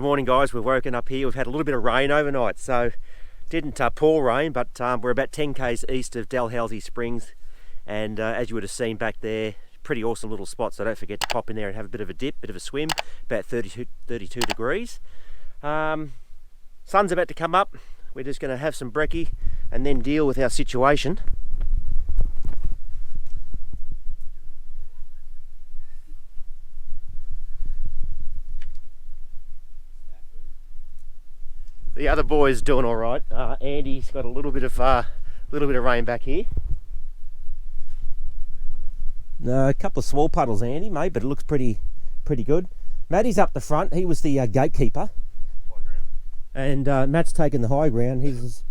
morning guys, we've woken up here. We've had a little bit of rain overnight, so didn't pour rain, but we're about 10 k's east of Dalhousie Springs, and as you would have seen back there, pretty awesome little spot, so don't forget to pop in there and have a bit of a dip, bit of a swim, about 32 degrees. Sun's about to come up. We're just going to have some brekkie and then deal with our situation. The other boy's doing all right. Andy's got a little bit of rain back here. A couple of small puddles, Andy, mate, but it looks pretty good. Matty's up the front. He was the gatekeeper, and Matt's taken the high ground. He's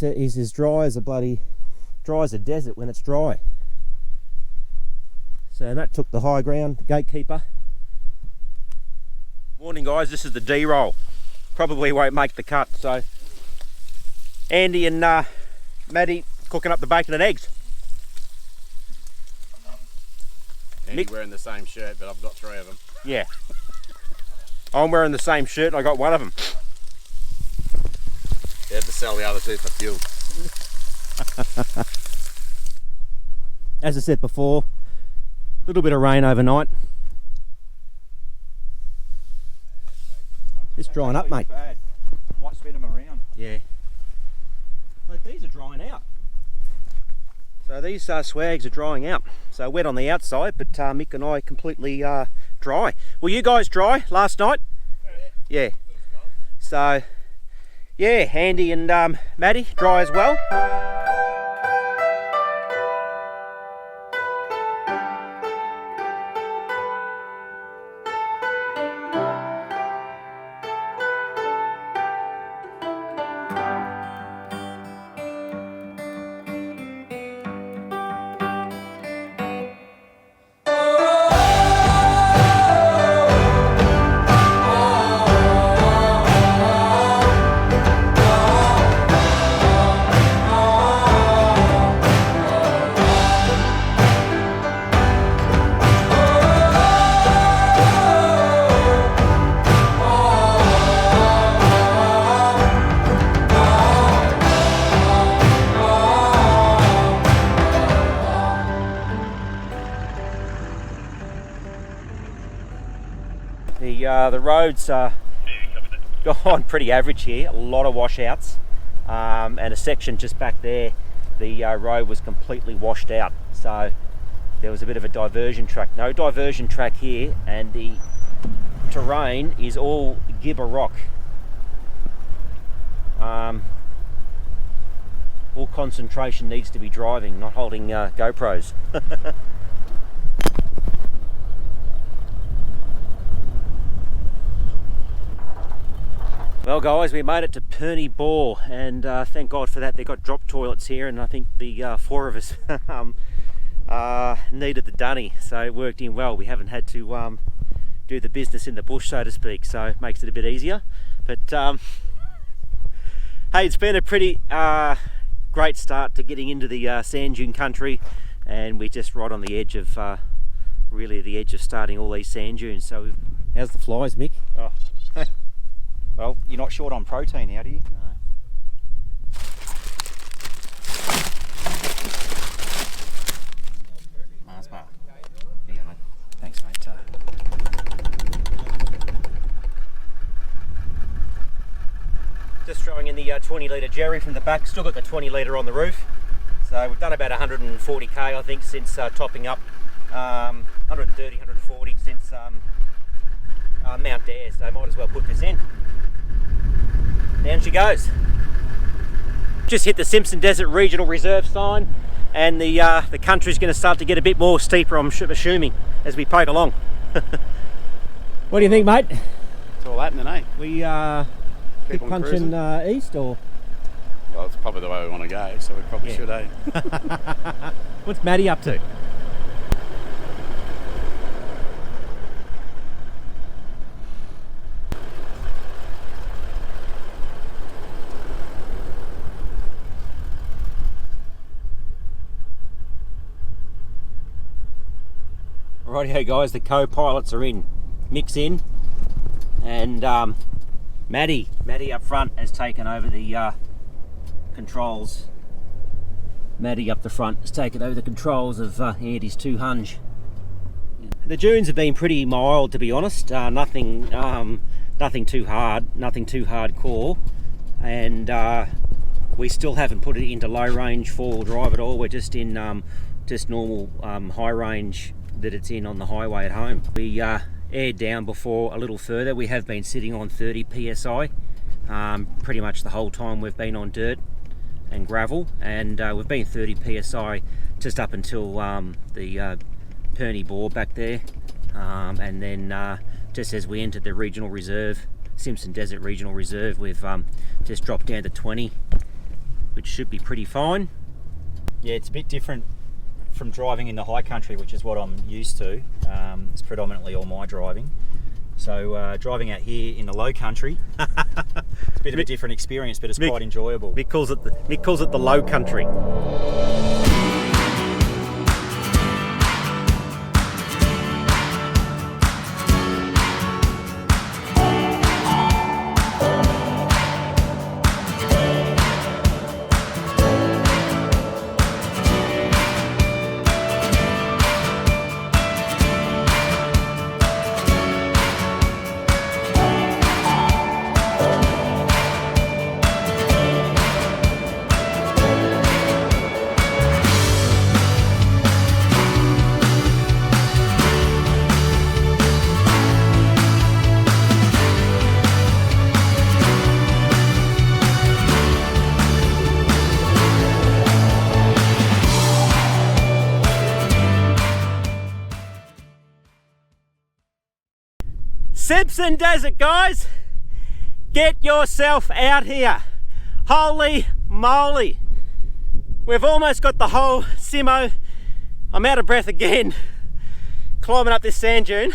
as dry as a desert when it's dry. So Matt took the high ground, gatekeeper. Morning, guys. This is the D roll. Probably won't make the cut, so Andy and Matty cooking up the bacon and eggs. Andy wearing the same shirt, but I've got 3 of them. Yeah. I'm wearing the same shirt and I got 1 of them. You had to sell the other 2 for fuel. As I said before, a little bit of rain overnight. It's drying up, mate. Bad. Might spin them around. Yeah. But these are drying out. So these swags are drying out. So wet on the outside, but Mick and I completely dry. Were you guys dry last night? Yeah. So, yeah, Andy and Matty dry as well. The roads are gone pretty average here, a lot of washouts, and a section just back there, the road was completely washed out, so there was a bit of a diversion track. No diversion track here, and the terrain is all gibber rock. All concentration needs to be driving, not holding GoPros. Well guys, we made it to Perny Bore, and thank God for that. They got drop toilets here, and I think the 4 of us needed the dunny, so it worked in well. We haven't had to do the business in the bush, so to speak, so it makes it a bit easier. But hey, it's been a pretty great start to getting into the Sand Dune Country, and we're just right on the edge of really the edge of starting all these sand dunes. So how's the flies, Mick? Oh. Well, you're not short on protein, how do you? No. Mars bar. Yeah, mate. Thanks, mate. Just throwing in the 20 litre jerry from the back. Still got the 20 litre on the roof. So we've done about 140k, I think, since topping up. 130, 140 since Mount Eyre. So might as well put this in. Down she goes. Just hit the Simpson Desert Regional Reserve sign, and the country's going to start to get a bit more steeper, I'm assuming, as we poke along. What do you think, mate? It's all happening, eh? We keep punching east, or? Well, it's probably the way we want to go, so we probably should, eh? What's Matty up to? Rightio guys, the co-pilots are in. Mick's in, and Maddie up front has taken over the controls. Maddie up the front has taken over the controls of Andy's 200. The dunes have been pretty mild, to be honest. Nothing too hard, nothing too hardcore, and we still haven't put it into low range 4-wheel drive at all. We're just in just normal high range that it's in on the highway at home. We aired down before a little further. We have been sitting on 30 psi pretty much the whole time we've been on dirt and gravel, and we've been 30 psi just up until the Perny bore back there, and then just as we entered the regional reserve, Simpson Desert Regional Reserve, we've just dropped down to 20, which should be pretty fine. Yeah, it's a bit different from driving in the high country, which is what I'm used to. It's predominantly all my driving. So driving out here in the low country, it's a bit of a different experience, but it's quite enjoyable. Mick calls it the low country. Simpson Desert, guys, get yourself out here. Holy moly, we've almost got the whole Simo. I'm out of breath again climbing up this sand dune.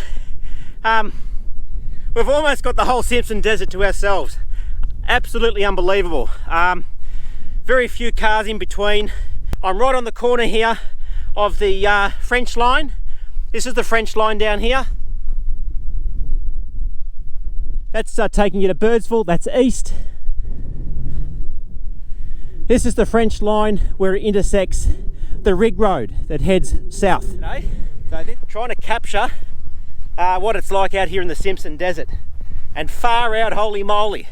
We've almost got the whole Simpson Desert to ourselves. Absolutely unbelievable. Very few cars in between. I'm right on the corner here of the French line. This is the French line down here. That's taking you to Birdsville, that's east. This is the French line where it intersects the rig road that heads south. So they're trying to capture what it's like out here in the Simpson Desert. And far out, holy moly,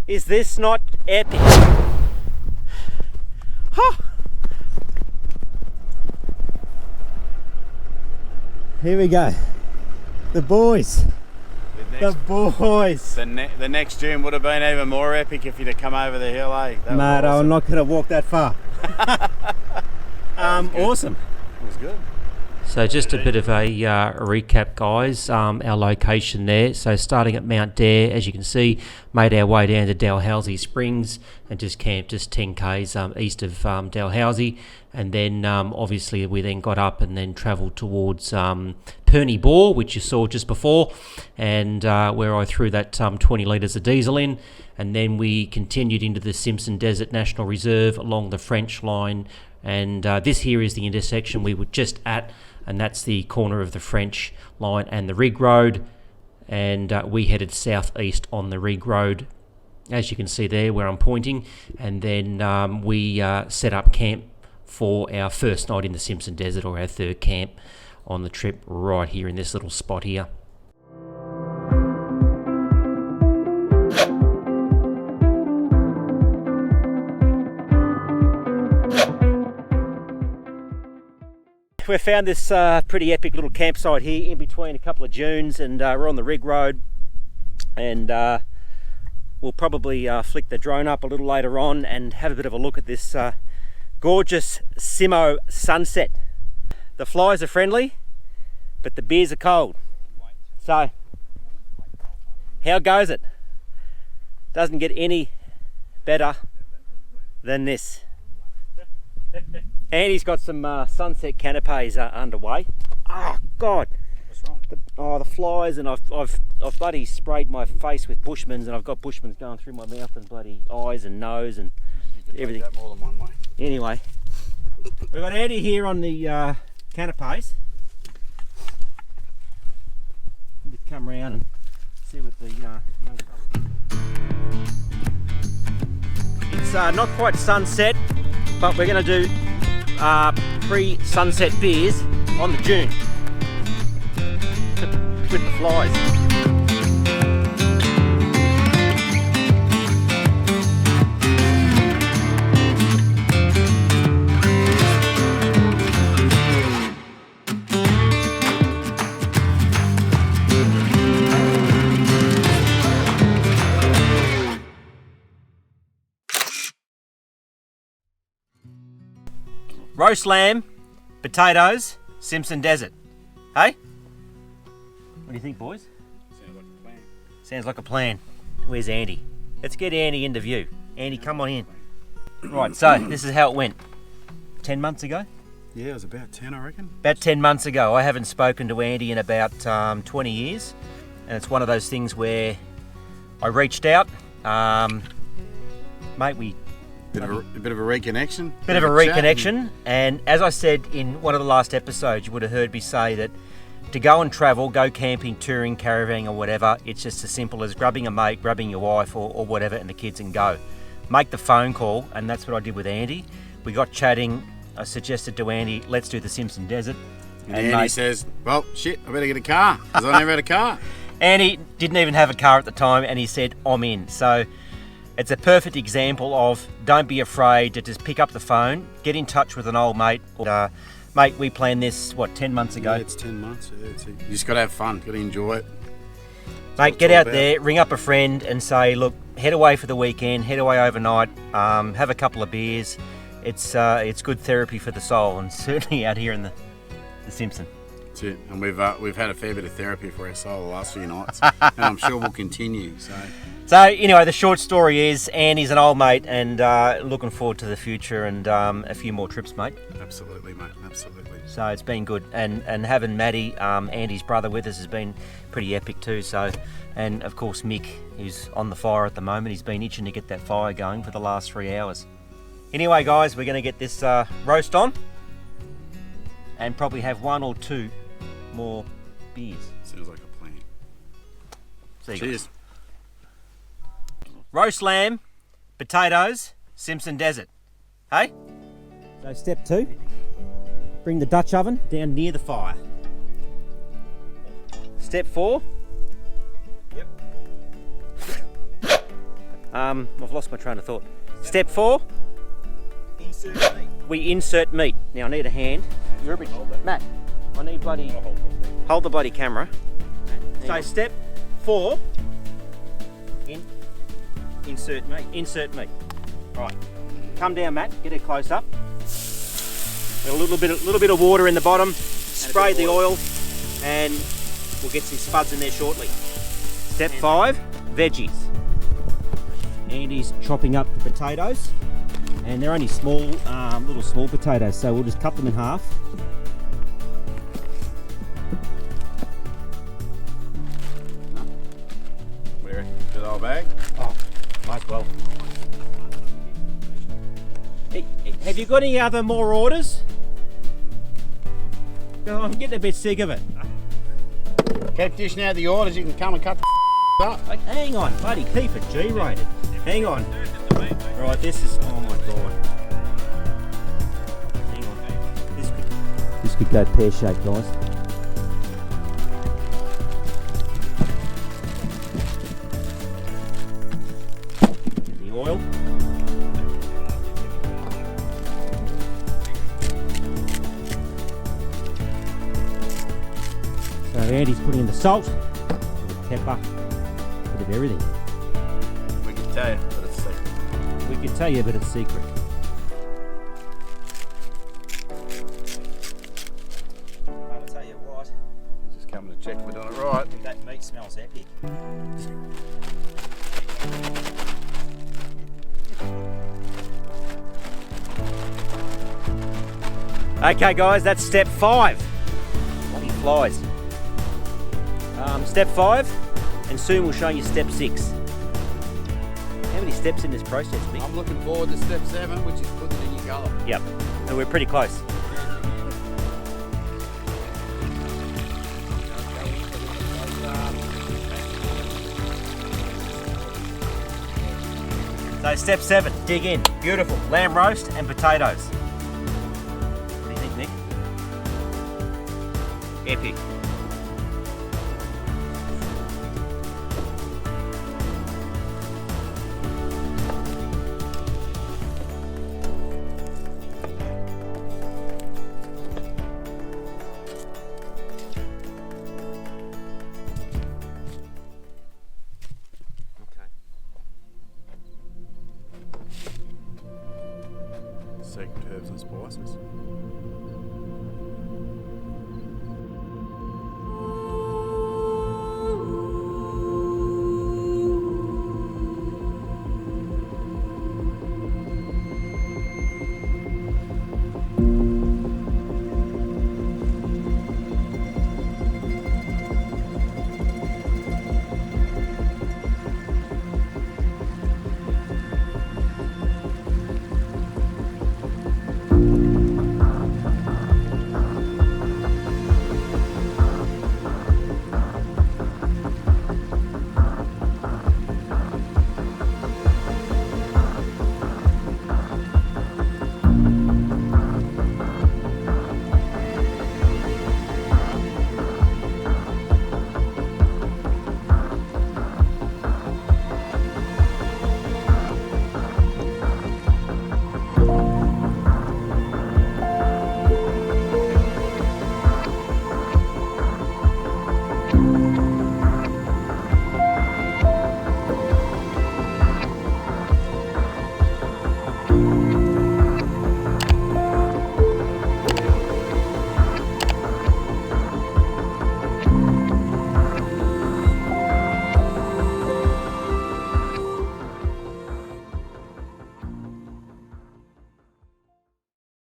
is this not epic? Huh. Here we go, the boys. The boys. The next dune would have been even more epic if you'd have come over the hill, eh? Mate, awesome. I'm not going to walk that far. Awesome. It was good. So just a bit of a recap, guys. Our location there. So starting at Mount Dare, as you can see, made our way down to Dalhousie Springs and just camped just 10 k's east of Dalhousie. And then obviously we then got up and then travelled towards Perny Bore, which you saw just before, and where I threw that 20 litres of diesel in. And then we continued into the Simpson Desert National Reserve along the French line. And this here is the intersection we were just at, and that's the corner of the French line and the rig road. And we headed southeast on the rig road, as you can see there where I'm pointing. And then we set up camp for our first night in the Simpson Desert, or our third camp on the trip, right here in this little spot here. We found this pretty epic little campsite here in between a couple of dunes, and we're on the rig road, and we'll probably flick the drone up a little later on and have a bit of a look at this gorgeous Simo Sunset. The flies are friendly, but the beers are cold. So, how goes it? Doesn't get any better than this. Andy's got some sunset canapes underway. Oh God! What's wrong? The flies, and I've bloody sprayed my face with Bushmans, and I've got Bushmans going through my mouth and bloody eyes and nose and everything. That more than one way. Anyway, we've got Andy here on the canapes. Come round and see what the young not quite sunset, but we're going to do pre-sunset beers on the dune with the flies. Roast lamb, potatoes, Simpson Desert. Hey? What do you think, boys? Sounds like a plan. Sounds like a plan. Where's Andy? Let's get Andy into view. Andy, come on in. Right, so this is how it went. 10 months ago? Yeah, it was about 10, I reckon. About 10 months ago. I haven't spoken to Andy in about 20 years. And it's one of those things where I reached out. Mate, we... A bit of a reconnection. Bit of a reconnection, and as I said in one of the last episodes, you would have heard me say that to go and travel, go camping, touring, caravanning or whatever, it's just as simple as grabbing a mate, grabbing your wife or whatever and the kids and go. Make the phone call, and that's what I did with Andy. We got chatting, I suggested to Andy, let's do the Simpson Desert. And Andy says, well, shit, I better get a car, because I never had a car. Andy didn't even have a car at the time, and he said, I'm in. So it's a perfect example of don't be afraid to just pick up the phone, get in touch with an old mate. Mate, we planned this, 10 months ago? Yeah, it's 10 months. Yeah, you just got to have fun, got to enjoy it. Mate, get out there, ring up a friend and say, look, head away for the weekend, head away overnight, have a couple of beers. It's good therapy for the soul, and certainly out here in the Simpson. That's it. And we've had a fair bit of therapy for our soul the last few nights, and I'm sure we'll continue. So anyway, the short story is Andy's an old mate and looking forward to the future and a few more trips, mate. Absolutely, mate. Absolutely. So it's been good, and having Maddie, Andy's brother, with us has been pretty epic too. So, and of course Mick, who's on the fire at the moment, he's been itching to get that fire going for the last 3 hours. Anyway, guys, we're going to get this roast on, and probably have 1 or 2 more beers. Sounds like a plan. See you Cheers. guys. Roast lamb, potatoes, Simpson Desert. Hey? So step 2, bring the Dutch oven down near the fire. Step 4. Yep. I've lost my train of thought. Step 4. Insert meat. We insert meat. Now I need a hand. You're a bit... Matt, I need bloody... Hold the bloody camera. So step 4. Insert meat. Insert meat. Right. Come down, Matt. Get it close up. A little bit of water in the bottom. Spray the oil, and we'll get some spuds in there shortly. Step 5. Veggies. Andy's chopping up the potatoes, and they're only small, little small potatoes. So we'll just cut them in half. Where? Good old bag? Oh, might well. Hey, have you got any other more orders? Oh, I'm getting a bit sick of it. Keep dishing out the orders, you can come and cut the up. Like, hang on, buddy, keep it G-rated. Hang on. Right, this is, oh my god. Hang on. This could go pear-shaped, guys. The oil. So Andy's putting in the salt, a bit of pepper, a bit of everything. We can tell you, but it's secret. We could tell you, but it's secret. I'll tell you what, Just coming to check we're doing it right. that meat smells epic. Okay guys, that's step 5. Bloody flies. Step 5, and soon we'll show you step 6. How many steps in this process, Mick? I'm looking forward to step 7, which is putting it in your gullet. Yep, and we're pretty close. So step 7, dig in. Beautiful. Lamb roast and potatoes. What do you think, Nick? Epic. Secret herbs and spices.